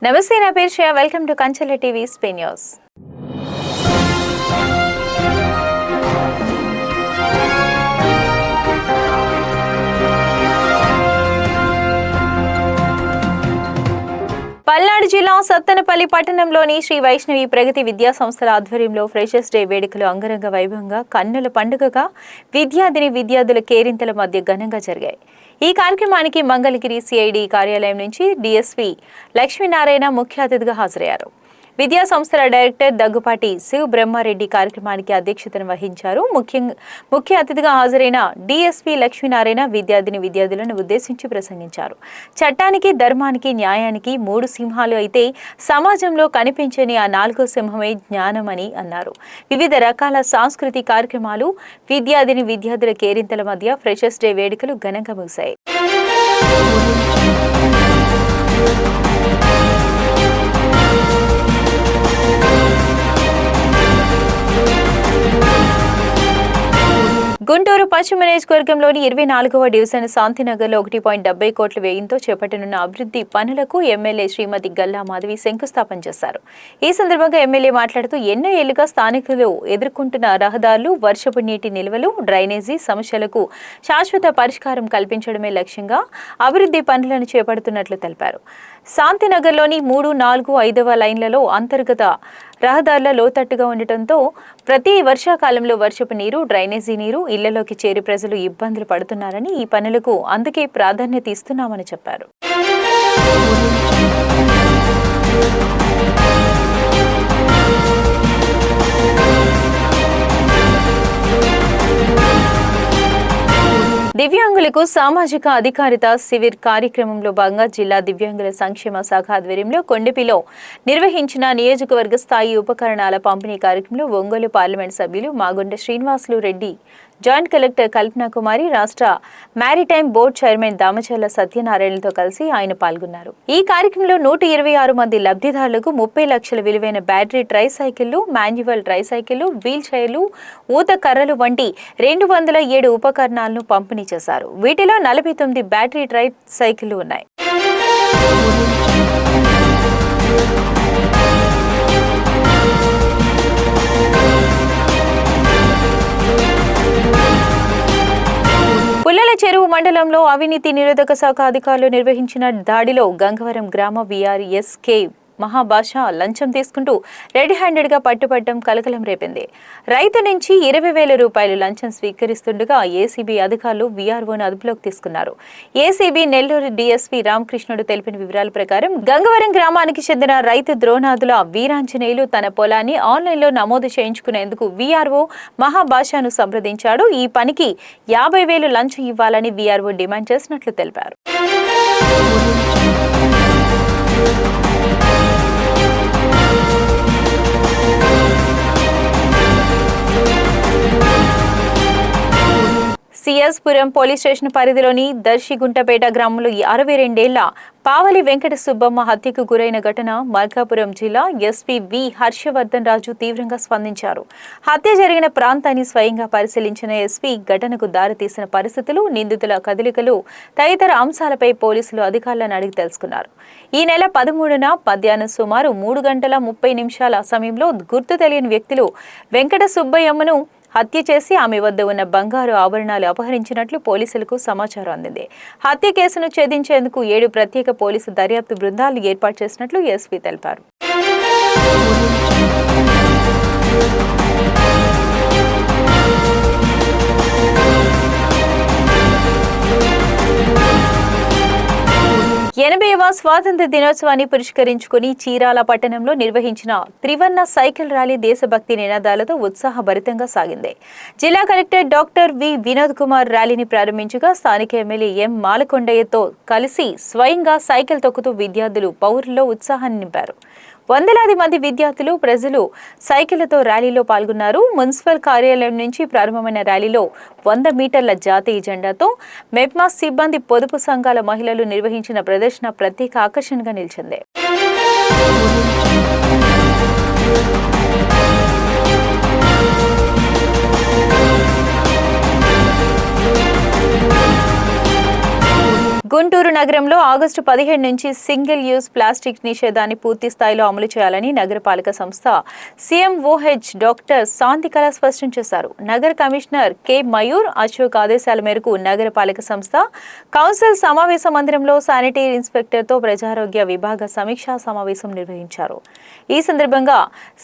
నమస్తే, నా పేరు Shreya. Welcome to Kanchela TV Spain news. Palnadu జిల్లా సత్తెనపల్లి పట్టణంలోని శ్రీ వైష్ణవి ప్రగతి విద్యా సంస్థల ఆధ్వర్యంలో ఫ్రెషర్స్ డే వేడుకలు అంగరంగ వైభవంగా కన్నుల పండుగగా విద్యార్థుల కేరింతల మధ్య ఘనంగా జరిగాయి. ఈ కార్యక్రమానికి మంగళగిరి సిఐడి కార్యాలయం నుంచి డిఎస్పీ లక్ష్మీనారాయణ ముఖ్య అతిథిగా హాజరయ్యారు. విద్యా సంస్థల డైరెక్టర్ దగ్గుపాటి శివ్ బ్రహ్మారెడ్డి కార్యక్రమానికి అధ్యక్షతను వహించారు. ముఖ్య అతిథిగా హాజరైన డిఎస్పీ లక్ష్మీనారాయణ విద్యార్థులను ఉద్దేశించి ప్రసంగించారు. చట్టానికి, ధర్మానికి, న్యాయానికి 3 సింహాలు అయితే సమాజంలో కనిపించని ఆ 4వ సింహమే జ్ఞానం అని అన్నారు. వివిధ రకాల సాంస్కృతిక కార్యక్రమాలు, విద్యార్థుల కేరింతల మధ్య ఫ్రెషర్స్ డే వేడుకలు ఘనంగా ముగిశాయి. గుంటూరు పశ్చిమ నియోజకవర్గంలోని 24వ డివిజన్ శాంతినగర్లో 1.70 కోట్ల వ్యయంతో చేపట్టనున్న అభివృద్ధి పనులకు ఎమ్మెల్యే శ్రీమతి గల్లా మాధవి శంకుస్థాపన చేశారు. ఈ సందర్భంగా ఎమ్మెల్యే మాట్లాడుతూ ఎన్నో ఏళ్లుగా స్థానికులు ఎదుర్కొంటున్న రహదారులు, వర్షపు నీటి నిల్వలు, డ్రైనేజీ సమస్యలకు శాశ్వత పరిష్కారం కల్పించడమే లక్ష్యంగా అభివృద్ధి పనులను చేపడుతున్నట్లు తెలిపారు. శాంతినగర్లోని 3, 4, 5వ లైన్లలో అంతర్గత రహదారుల లోతట్టుగా ఉండటంతో ప్రతి వర్షాకాలంలో వర్షపు నీరు, డ్రైనేజీ నీరు ఇళ్లలోకి చేరి ప్రజలు ఇబ్బందులు పడుతున్నారని, ఈ పనులకు అందుకే ప్రాధాన్యత ఇస్తున్నామని చెప్పారు. దివ్యాంగులకు సామాజిక అధికారిత శిబిర్ కార్యక్రమంలో భాగంగా జిల్లా దివ్యాంగుల సంక్షేమ శాఖ ఆధ్వర్యంలో కొండపిలో నిర్వహించిన నియోజకవర్గ స్థాయి ఉపకరణాల పంపిణీ కార్యక్రమంలో ఒంగోలు పార్లమెంట్ సభ్యులు మాగొండ శ్రీనివాసులు రెడ్డి, జాయింట్ కలెక్టర్ కల్పనా కుమారి, రాష్ట్ర మ్యారిటైమ్ బోర్డు చైర్మన్ దామచర్ల సత్యనారాయణతో కలిసి ఆయన పాల్గొన్నారు. ఈ కార్యక్రమంలో 126 మంది లబ్ధిదారులకు 30 లక్షల విలువైన బ్యాటరీ ట్రైసైకిళ్లు, మాన్యువల్ ట్రైసైకిళ్లు, వీల్ చైర్లు, ఊత కర్రలు వంటి 207 ఉపకరణాలను పంపిణీ చేశారు. వీటిలో 49 బ్యాటరీ ట్రైసైకిళ్లు ఉన్నాయి. పుల్లల చెరువు మండలంలో అవినీతి నిరోధక శాఖ అధికారులు నిర్వహించిన దాడిలో గంగవరం గ్రామ విఆర్ఎస్కే మహాభాష లంచం తీసుకుంటూ రెడ్ హ్యాండెడ్ గా పట్టుబట్టడం కలకలం రేపింది. రైతు నుంచి 20,000 రూపాయలు లంచం స్వీకరిస్తుండగా ఏసీబీ అధికారులు వీఆర్ఓను అదుపులోకి తీసుకున్నారు. ఏసీబీ నెల్లూరు డీఎస్పీ రామకృష్ణుడు తెలిపిన వివరాల ప్రకారం గంగవరం గ్రామానికి చెందిన రైతు ద్రోణాదుల వీరాంజనేయులు తన పొలాన్ని ఆన్లైన్లో నమోదు చేయించుకునేందుకు వీఆర్ఓ మహాభాషను సంప్రదించాడు. ఈ పనికి 50,000 లంచం ఇవ్వాలని వీఆర్ఓ డిమాండ్ చేసినట్లు తెలిపారు. సిఎస్పురం పోలీస్ స్టేషన్ పరిధిలోని దర్శిగుంటపేట గ్రామంలో 62 ఏళ్ల పావలి వెంకట సుబ్బమ్మ హత్యకు గురైన ఘటన మార్కాపురం జిల్లా ఎస్పీ వి హర్షవర్ధన్ రాజు తీవ్రంగా స్పందించారు. హత్య జరిగిన ప్రాంతాన్ని స్వయంగా పరిశీలించిన ఎస్పీ ఘటనకు దారితీసిన పరిస్థితులు, నిందితుల కదలికలు తదితర అంశాలపై పోలీసులు అధికారులను అడిగి తెలుసుకున్నారు. ఈ నెల 13న మధ్యాహ్నం సుమారు 3 గంటల 30 నిమిషాల సమయంలో గుర్తు తెలియని వ్యక్తులు వెంకట సుబ్బయ్యమ్మను హత్య చేసి ఆమె వద్ద ఉన్న బంగారు ఆభరణాలు అపహరించినట్లు పోలీసులకు సమాచారం అందింది. హత్య కేసును ఛేదించేందుకు 7 ప్రత్యేక పోలీసు దర్యాప్తు బృందాలు ఏర్పాటు చేసినట్లు ఎస్పీ తెలిపారు. ఎనభైవ స్వాతంత్ర్య దినోత్సవాన్ని పురస్కరించుకుని చీరాల పట్టణంలో నిర్వహించిన త్రివర్ణ సైకిల్ ర్యాలీ దేశభక్తి నినాదాలతో ఉత్సాహభరితంగా సాగింది. జిల్లా collector doctor V Vinod Kumar ర్యాలీని ప్రారంభించగా స్థానిక ఎమ్మెల్యే ఎం మాలకొండయ్యతో కలిసి స్వయంగా సైకిల్ తొక్కుతూ విద్యార్థులు, పౌరుల్లో ఉత్సాహాన్ని నింపారు. వందలాది మంది విద్యార్థులు, ప్రజలు సైకిళ్లతో ర్యాలీలో పాల్గొన్నారు. మున్సిపల్ కార్యాలయం నుంచి ప్రారంభమైన ర్యాలీలో 100 మీటర్ల జాతీయ జెండాతో మెప్మా సిబ్బంది, పొదుపు సంఘాల మహిళలు నిర్వహించిన ప్రదర్శన ప్రత్యేక ఆకర్షణగా నిలిచింది. గుంటూరు నగరంలో ఆగస్టు 15 నుంచి సింగిల్ యూజ్ ప్లాస్టిక్ నిషేధాన్ని పూర్తి స్థాయిలో అమలు చేయాలని నగరపాలక సంస్థ సీఎంఓహెచ్ డాక్టర్ శాంతికళ స్పష్టం చేశారు. నగర కమిషనర్ కె మయూర్ అశోక్ ఆదేశాల మేరకు నగరపాలక సంస్థ కౌన్సిల్ సమావేశ మందిరంలో శానిటరీ ఇన్స్పెక్టర్తో ప్రజారోగ్య విభాగ సమీక్షా సమావేశం నిర్వహించారు. ఈ సందర్భంగా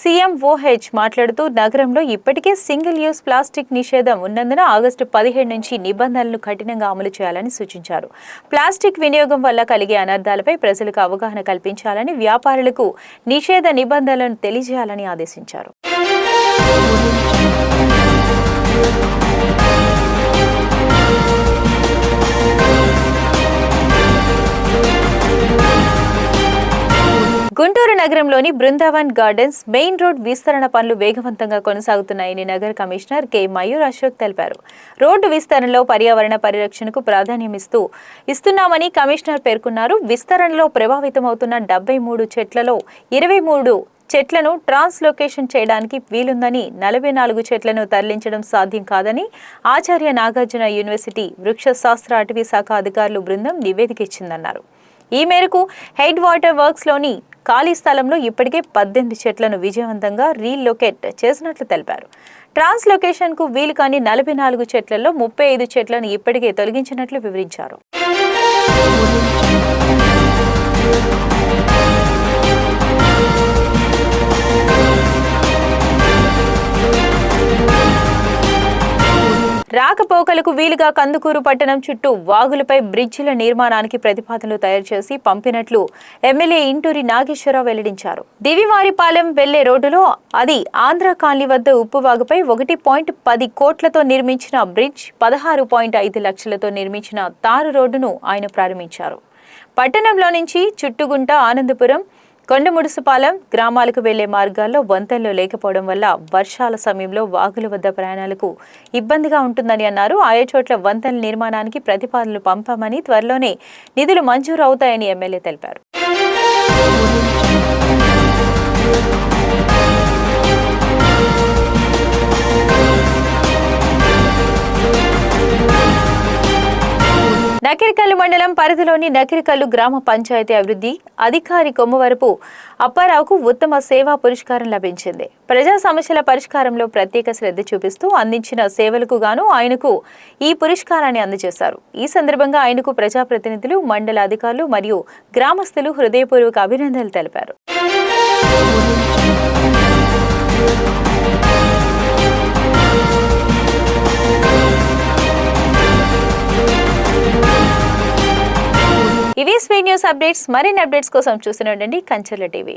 సీఎంఓహెచ్ మాట్లాడుతూ నగరంలో ఇప్పటికే సింగిల్ యూజ్ ప్లాస్టిక్ నిషేధం ఉన్నందున ఆగస్టు 15 నుంచి నిబంధనలను కఠినంగా అమలు చేయాలని సూచించారు. ప్లాస్టిక్ వినియోగం వల్ల కలిగే అనర్థాలపై ప్రజలకు అవగాహన కల్పించాలని, వ్యాపారులకు నిషేధ నిబంధనలను తెలియజేయాలని ఆదేశించారు. గుంటూరు నగరంలోని బృందావన్ గార్డెన్స్ మెయిన్ రోడ్ విస్తరణ పనులు వేగవంతంగా కొనసాగుతున్నాయని నగర కమిషనర్ కె మయూర్ అశోక్ తెలిపారు. రోడ్డు విస్తరణలో పర్యావరణ పరిరక్షణకు ప్రాధాన్యం ఇస్తున్నామని కమిషనర్ పేర్కొన్నారు. విస్తరణలో ప్రభావితమవుతున్న 73 చెట్లలో 23 చెట్లను ట్రాన్స్లోకేషన్ చేయడానికి వీలుందని, 44 చెట్లను తరలించడం సాధ్యం కాదని ఆచార్య నాగార్జున యూనివర్సిటీ వృక్ష శాస్త్ర అటవీ శాఖ అధికారులు బృందం నివేదిక ఇచ్చిందన్నారు. ఈ మేరకు హెడ్ వాటర్ వర్క్స్ లోని ఖాళీ స్థలంలో ఇప్పటికే 18 చెట్లను విజయవంతంగా రీలొకేట్ చేసినట్లు తెలిపారు. ట్రాన్స్లోకేషన్ కు వీలు కాని 44 చెట్లలో 35 చెట్లను ఇప్పటికే తొలగించినట్లు వివరించారు. రాకపోకలకు వీలుగా కందుకూరు పట్టణం చుట్టూ వాగులపై బ్రిడ్జిల నిర్మాణానికి ప్రతిపాదనలు తయారు చేసి పంపినట్లు ఎమ్మెల్యే ఇంటూరి నాగేశ్వరరావు వెల్లడించారు. దివివారిపాలెం వెళ్లే రోడ్డులో అది ఆంధ్ర కాలనీ వద్ద ఉప్పువాగుపై 1.10 కోట్లతో నిర్మించిన బ్రిడ్జ్, 16.5 లక్షలతో నిర్మించిన తారు రోడ్డును ఆయన ప్రారంభించారు. పట్టణంలో నుంచి చుట్టుగుంట, ఆనందపురం, కొండముడుసుపాలెం గ్రామాలకు వెళ్లే మార్గాల్లో వంతెనలు లేకపోవడం వల్ల వర్షాల సమయంలో వాగుల వద్ద ప్రయాణాలకు ఇబ్బందిగా ఉంటుందని అన్నారు. ఆయా చోట్ల వంతెనల నిర్మాణానికి ప్రతిపాదనలు పంపామని, త్వరలోనే నిధులు మంజూరు అవుతాయని ఎమ్మెల్యే తెలిపారు. నకిరికల్లు మండలం పరిధిలోని నకిరికల్లు గ్రామ పంచాయతీ అభివృద్ధి అధికారి కొమ్మవరపు అప్పారావుకు ఉత్తమ సేవా పురస్కారం లభించింది. ప్రజా సమస్యల పరిష్కారంలో ప్రత్యేక శ్రద్ధ చూపిస్తూ అందించిన సేవలకు గాను ఆయనకు ఈ పురస్కారాన్ని అందజేశారు. ఈ సందర్భంగా ఆయనకు ప్రజాప్రతినిధులు, మండల అధికారులు మరియు గ్రామస్తులు హృదయపూర్వక అభినందనలు తెలిపారు. ఇవి స్వీ న్యూస్ అప్డేట్స్. మరిన్ని అప్డేట్స్ కోసం చూస్తూనే ఉండండి కంచర్ల టీవీ.